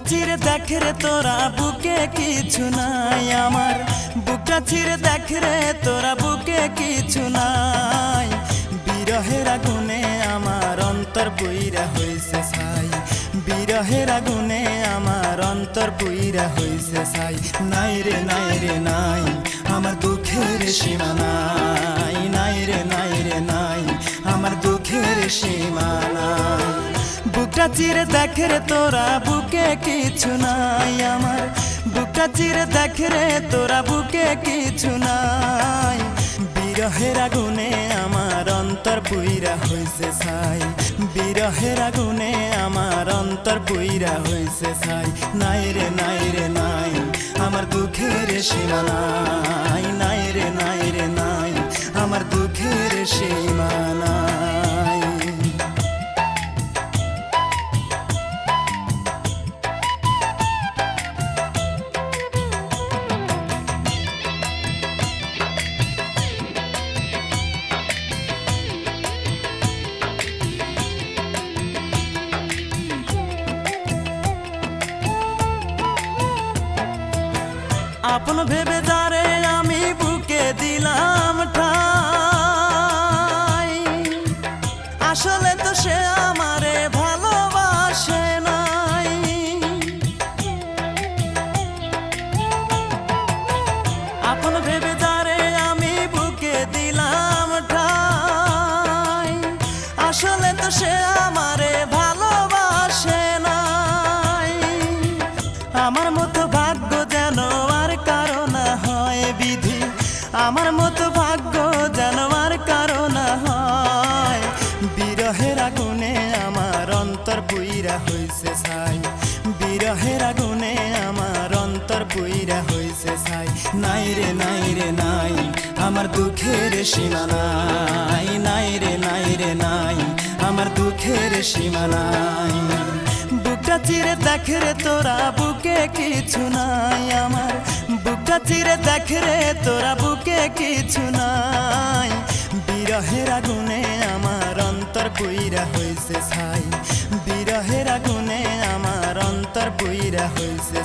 চিরে দেখ রে তোরা বুকে কিছু নাই আমার, বুকটা চিরে দেখ রে তোরা বুকে কিছু নাই। বিরহের আগুনে আমার অন্তর পুইরা হইছে ছাই, বিরহের আগুনে আমার অন্তর পুইরা হইছে ছাই। নাই রে নাই রে নাই আমার দুঃখের সীমা নাই, নাই রে নাই রে নাই আমার দুঃখের সীমা নাই। বুকটা চিরে দেখ রে তোরা বুকে কিছু নাই আমার, বুকটা চিরে দেখ রে তোরা বুকে কিছু নাই। বিরহের আগুনে আমার অন্তর পুইরা হইছে ছাই, বিরহের আগুনে আমার অন্তর পুইরা হইছে ছাই। নাই রে নাই রে নাই আমার দুঃখের সীমা নাই, নাই রে নাই রে নাই আমার দুঃখের সীমা নাই। আপন ভেবে যারে আমি বুকে দিলাম ঠাই, আসলে তো সে আমারে ভালোবাসে নাই। আপন ভেবে যারে আমি বুকে দিলাম ঠাই, আসলে তো সে আমারে ভালোবাসে নাই। আমার মতো ভাগ্য যেন আর কারো না হয় বিধি, আমার মতো ভাগ্য যেন আর কারো না হয়। বিরহের আগুনে আমার অন্তর পুইরা হইছে ছাই, বিরহের আগুনে আমার অন্তর পুইরা হইছে ছাই। নাই রে নাই রে নাই আমার দুঃখের সীমা নাই, নাই রে নাই রে নাই আমার দুঃখের সীমা নাই। বুকটা চিরে দেখ রে তোরা বুকে কিছু নাই আমার, বুকটা চিরে দেখ রে তোরা বুকে কিছু নাই। বিরহের আগুনে আমার অন্তর পুইরা হইছে ছাই, বিরহের আগুনে আমার অন্তর পুইরা হইছে।